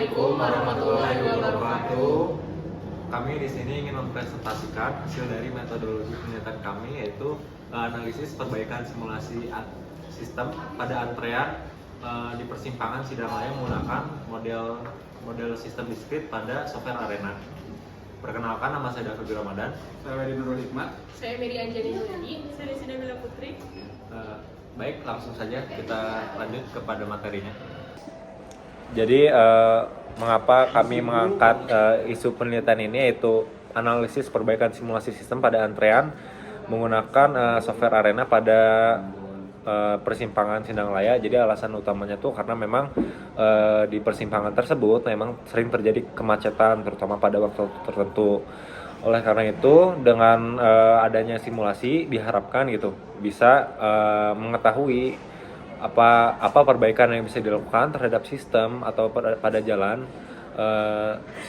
Assalamualaikum warahmatullahi wabarakatuh. Kami di sini ingin mempresentasikan hasil dari metodologi penelitian kami, yaitu analisis perbaikan simulasi sistem pada antrean di persimpangan Sidanglaya menggunakan model sistem diskrit pada software Arena. Perkenalkan, nama saya David Ramadan. Saya Wedi Nurul Hikmat. Saya Mary Anjani Nuradi. Saya Desina Bella Putri. Baik, langsung saja kita lanjut kepada materinya. Jadi mengapa kami mengangkat isu penelitian ini, yaitu analisis perbaikan simulasi sistem pada antrean menggunakan software Arena pada persimpangan Sidanglaya. Jadi alasan utamanya tuh karena memang di persimpangan tersebut memang sering terjadi kemacetan, terutama pada waktu tertentu. Oleh karena itu, dengan adanya simulasi diharapkan gitu bisa mengetahui apa perbaikan yang bisa dilakukan terhadap sistem atau pada jalan,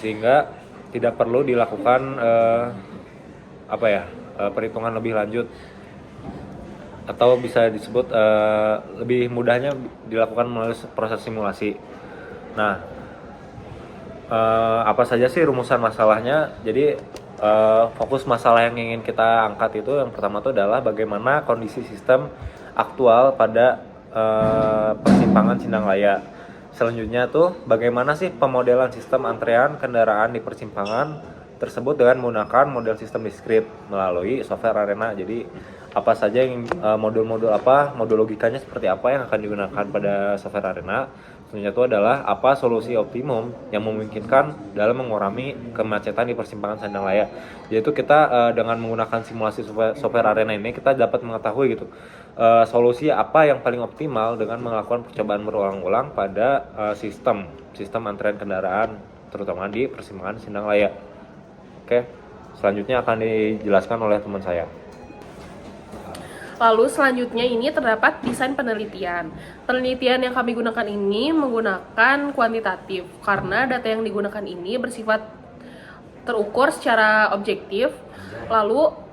sehingga tidak perlu dilakukan perhitungan lebih lanjut, atau bisa disebut lebih mudahnya dilakukan melalui proses simulasi. Nah, apa saja sih rumusan masalahnya? Jadi fokus masalah yang ingin kita angkat itu yang pertama itu adalah bagaimana kondisi sistem aktual pada persimpangan Sidanglaya. Selanjutnya tuh bagaimana sih pemodelan sistem antrean kendaraan di persimpangan tersebut dengan menggunakan model sistem diskrit melalui software Arena. Jadi apa saja yang modul logikanya seperti apa yang akan digunakan pada software Arena. Selanjutnya itu adalah apa solusi optimum yang memungkinkan dalam mengurangi kemacetan di persimpangan Sidanglaya. Yaitu kita dengan menggunakan simulasi software Arena ini kita dapat mengetahui gitu solusi apa yang paling optimal dengan melakukan percobaan berulang-ulang pada sistem antrean kendaraan terutama di persimpangan Sidanglaya. Oke, selanjutnya akan dijelaskan oleh teman saya. Lalu selanjutnya ini terdapat desain penelitian. Penelitian yang kami gunakan ini menggunakan kuantitatif karena data yang digunakan ini bersifat terukur secara objektif. Lalu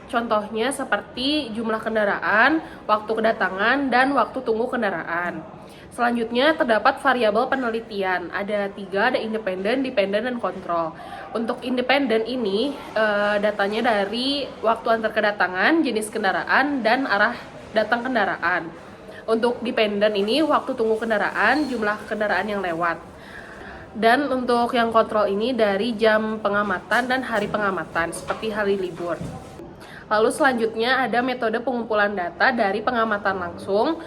contohnya seperti jumlah kendaraan, waktu kedatangan, dan waktu tunggu kendaraan. Selanjutnya terdapat variabel penelitian, ada 3, ada independen, dependen, dan kontrol. Untuk independen ini datanya dari waktu antar kedatangan, jenis kendaraan, dan arah datang kendaraan. Untuk dependen ini waktu tunggu kendaraan, jumlah kendaraan yang lewat. Dan untuk yang kontrol ini dari jam pengamatan dan hari pengamatan, seperti hari libur. Lalu selanjutnya ada metode pengumpulan data dari pengamatan langsung,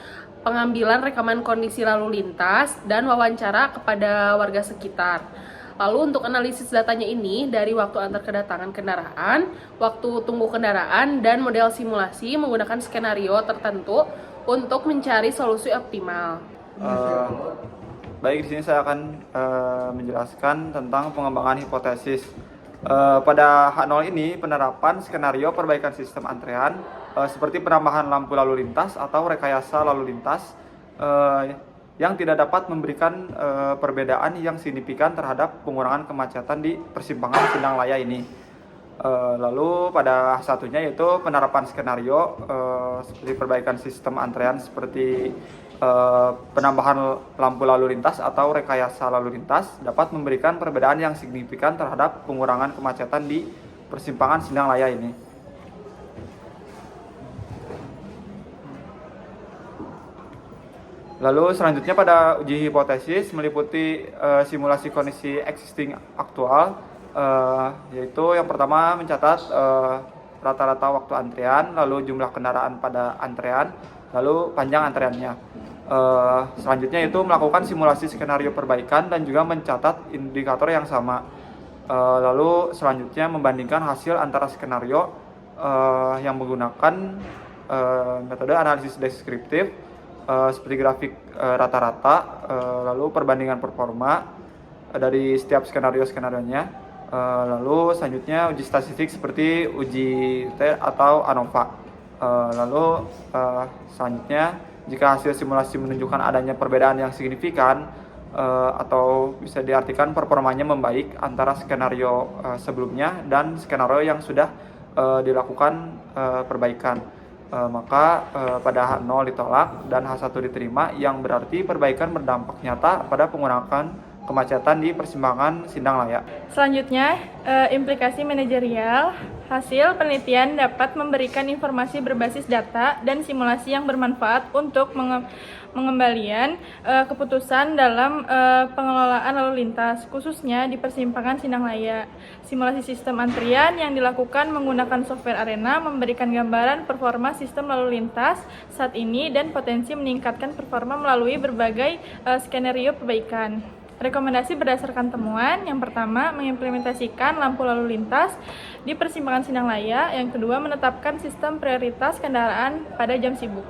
pengambilan rekaman kondisi lalu lintas, dan wawancara kepada warga sekitar. Lalu untuk analisis datanya ini dari waktu antar kedatangan kendaraan, waktu tunggu kendaraan, dan model simulasi menggunakan skenario tertentu untuk mencari solusi optimal. Baik, di sini saya akan menjelaskan tentang pengembangan hipotesis. Pada H0 ini, penerapan skenario perbaikan sistem antrean seperti penambahan lampu lalu lintas atau rekayasa lalu lintas yang tidak dapat memberikan perbedaan yang signifikan terhadap pengurangan kemacetan di persimpangan Sidanglaya ini. Lalu pada satunya yaitu penerapan skenario seperti perbaikan sistem antrean seperti penambahan lampu lalu lintas atau rekayasa lalu lintas dapat memberikan perbedaan yang signifikan terhadap pengurangan kemacetan di persimpangan Sidanglaya ini. Lalu selanjutnya pada uji hipotesis meliputi simulasi kondisi existing aktual, yaitu yang pertama mencatat rata-rata waktu antrean, lalu jumlah kendaraan pada antrean, lalu panjang antreannya. Selanjutnya itu melakukan simulasi skenario perbaikan dan juga mencatat indikator yang sama. Lalu selanjutnya membandingkan hasil antara skenario yang menggunakan metode analisis deskriptif seperti grafik rata-rata, lalu perbandingan performa dari setiap skenario-skenarionya. Lalu selanjutnya uji statistik seperti uji T atau ANOVA. Lalu selanjutnya jika hasil simulasi menunjukkan adanya perbedaan yang signifikan atau bisa diartikan performanya membaik antara skenario sebelumnya dan skenario yang sudah dilakukan perbaikan, maka pada H0 ditolak dan H1 diterima, yang berarti perbaikan berdampak nyata pada pengurangan kemacetan di persimpangan Sindang Laya. Selanjutnya, implikasi manajerial. Hasil penelitian dapat memberikan informasi berbasis data dan simulasi yang bermanfaat untuk pengembalian keputusan dalam pengelolaan lalu lintas, khususnya di persimpangan Sindang Laya. Simulasi sistem antrian yang dilakukan menggunakan software Arena memberikan gambaran performa sistem lalu lintas saat ini dan potensi meningkatkan performa melalui berbagai skenario perbaikan. Rekomendasi berdasarkan temuan, yang pertama, mengimplementasikan lampu lalu lintas di persimpangan Sindang Laya, yang kedua, menetapkan sistem prioritas kendaraan pada jam sibuk.